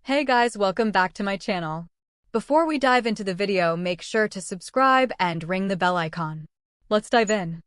Hey guys, welcome back to my channel. Before we dive into the video, make sure to subscribe and ring the bell icon. Let's dive in.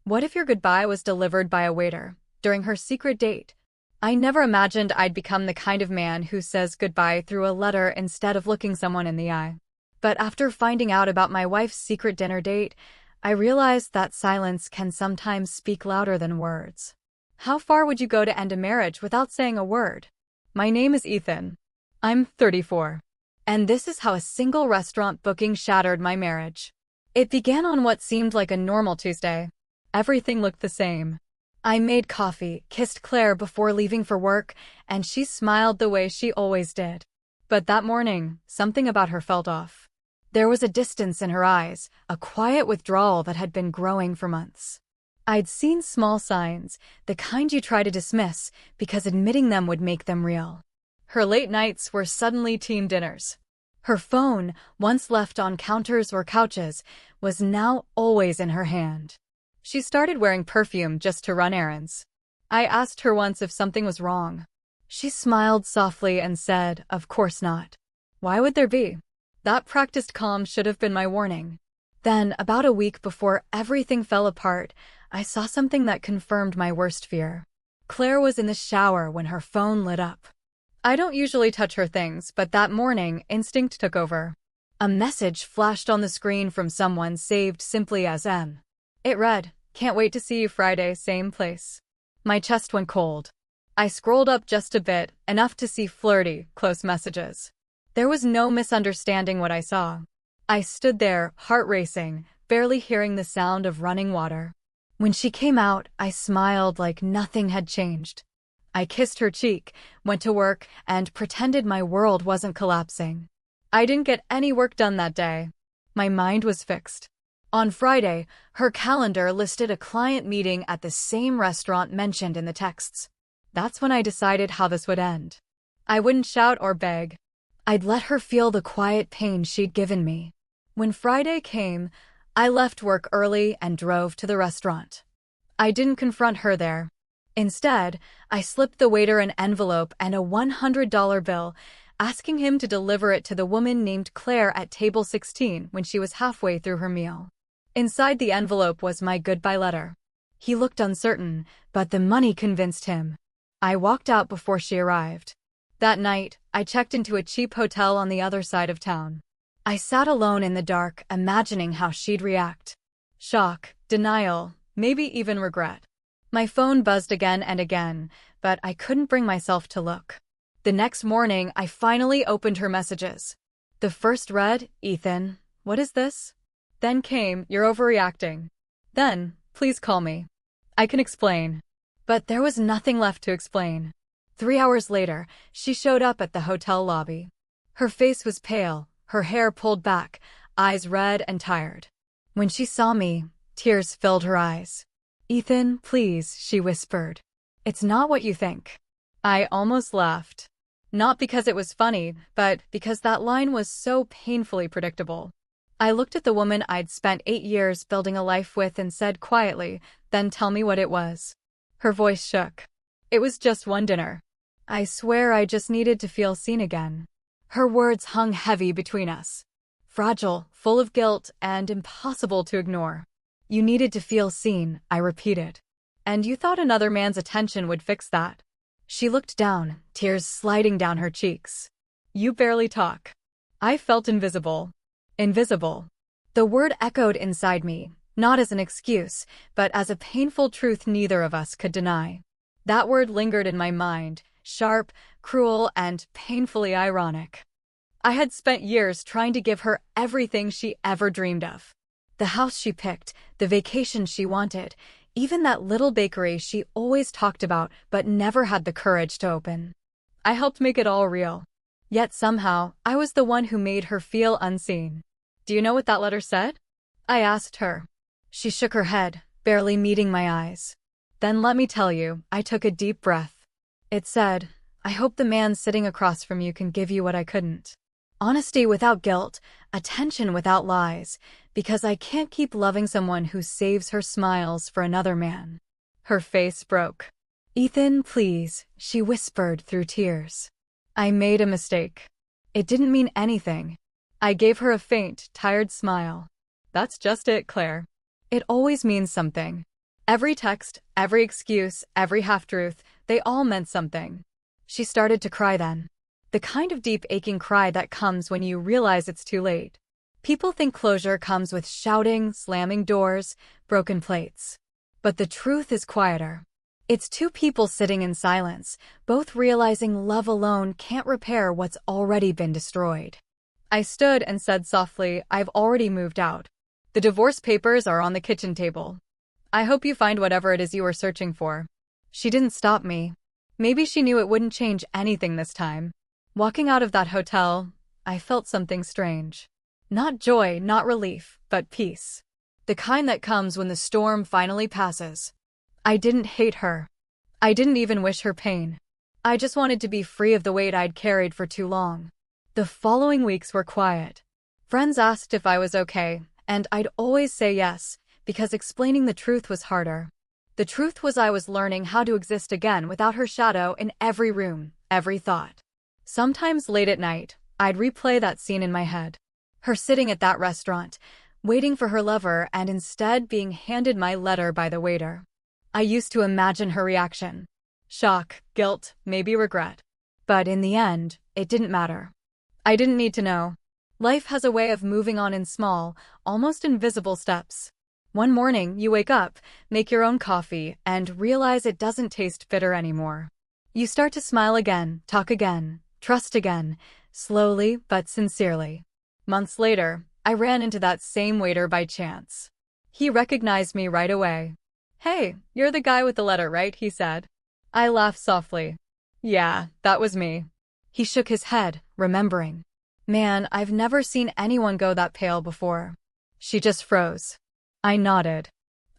What if your goodbye was delivered by a waiter during her secret date? I never imagined I'd become the kind of man who says goodbye through a letter instead of looking someone in the eye. But after finding out about my wife's secret dinner date, I realized that silence can sometimes speak louder than words. How far would you go to end a marriage without saying a word? My name is Ethan. I'm 34. And this is how a single restaurant booking shattered my marriage. It began on what seemed like a normal Tuesday. Everything looked the same. I made coffee, kissed Claire before leaving for work, and she smiled the way she always did. But that morning, something about her felt off. There was a distance in her eyes, a quiet withdrawal that had been growing for months. I'd seen small signs, the kind you try to dismiss because admitting them would make them real. Her late nights were suddenly team dinners. Her phone, once left on counters or couches, was now always in her hand. She started wearing perfume just to run errands. I asked her once if something was wrong. She smiled softly and said, "Of course not. Why would there be?" That practiced calm should have been my warning. Then, about a week before everything fell apart, I saw something that confirmed my worst fear. Claire was in the shower when her phone lit up. I don't usually touch her things, but that morning, instinct took over. A message flashed on the screen from someone saved simply as M. It read, "Can't wait to see you Friday, same place." My chest went cold. I scrolled up just a bit, enough to see flirty, close messages. There was no misunderstanding what I saw. I stood there, heart racing, barely hearing the sound of running water. When she came out, I smiled like nothing had changed. I kissed her cheek, went to work, and pretended my world wasn't collapsing. I didn't get any work done that day. My mind was fixed. On Friday, her calendar listed a client meeting at the same restaurant mentioned in the texts. That's when I decided how this would end. I wouldn't shout or beg. I'd let her feel the quiet pain she'd given me. When Friday came, I left work early and drove to the restaurant. I didn't confront her there. Instead, I slipped the waiter an envelope and a $100 bill, asking him to deliver it to the woman named Claire at table 16 when she was halfway through her meal. Inside the envelope was my goodbye letter. He looked uncertain, but the money convinced him. I walked out before she arrived. That night, I checked into a cheap hotel on the other side of town. I sat alone in the dark, imagining how she'd react. Shock, denial, maybe even regret. My phone buzzed again and again, but I couldn't bring myself to look. The next morning, I finally opened her messages. The first read, "Ethan, what is this?" Then came, "You're overreacting." Then, "Please call me. I can explain." But there was nothing left to explain. 3 hours later, she showed up at the hotel lobby. Her face was pale, her hair pulled back, eyes red and tired. When she saw me, tears filled her eyes. "Ethan, please," she whispered. "It's not what you think." I almost laughed. Not because it was funny, but because that line was so painfully predictable. I looked at the woman I'd spent 8 years building a life with and said quietly, "Then tell me what it was." Her voice shook. "It was just one dinner. I swear I just needed to feel seen again." Her words hung heavy between us. Fragile, full of guilt, and impossible to ignore. "You needed to feel seen," I repeated. "And you thought another man's attention would fix that." She looked down, tears sliding down her cheeks. "You barely talk." I felt invisible. Invisible. The word echoed inside me, not as an excuse, but as a painful truth neither of us could deny. That word lingered in my mind, sharp, cruel, and painfully ironic. I had spent years trying to give her everything she ever dreamed of. The house she picked, the vacation she wanted, even that little bakery she always talked about but never had the courage to open. I helped make it all real. Yet somehow, I was the one who made her feel unseen. "Do you know what that letter said?" I asked her. She shook her head, barely meeting my eyes. "Then let me tell you," I took a deep breath. It said, "I hope the man sitting across from you can give you what I couldn't. Honesty without guilt, attention without lies, because I can't keep loving someone who saves her smiles for another man." Her face broke. "Ethan, please," she whispered through tears. I made a mistake. It didn't mean anything. I gave her a faint, tired smile. That's just it, Claire. It always means something. Every text, every excuse, every half-truth, they all meant something. She started to cry then. The kind of deep, aching cry that comes when you realize it's too late. People think closure comes with shouting, slamming doors, broken plates. But the truth is quieter. It's two people sitting in silence, both realizing love alone can't repair what's already been destroyed. I stood and said softly, I've already moved out. The divorce papers are on the kitchen table. I hope you find whatever it is you are searching for. She didn't stop me. Maybe she knew it wouldn't change anything this time. Walking out of that hotel, I felt something strange. Not joy, not relief, but peace. The kind that comes when the storm finally passes. I didn't hate her. I didn't even wish her pain. I just wanted to be free of the weight I'd carried for too long. The following weeks were quiet. Friends asked if I was okay, and I'd always say yes, because explaining the truth was harder. The truth was I was learning how to exist again without her shadow in every room, every thought. Sometimes late at night, I'd replay that scene in my head. Her sitting at that restaurant, waiting for her lover and instead being handed my letter by the waiter. I used to imagine her reaction. Shock, guilt, maybe regret. But in the end, it didn't matter. I didn't need to know. Life has a way of moving on in small, almost invisible steps. One morning, you wake up, make your own coffee, and realize it doesn't taste bitter anymore. You start to smile again, talk again, trust again, slowly but sincerely. Months later, I ran into that same waiter by chance. He recognized me right away. Hey, you're the guy with the letter, right? He said. I laughed softly. Yeah, that was me. He shook his head, remembering. Man, I've never seen anyone go that pale before. She just froze. I nodded.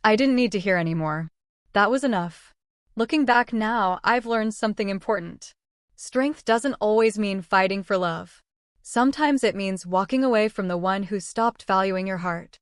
I didn't need to hear anymore. That was enough. Looking back now, I've learned something important. Strength doesn't always mean fighting for love. Sometimes it means walking away from the one who stopped valuing your heart.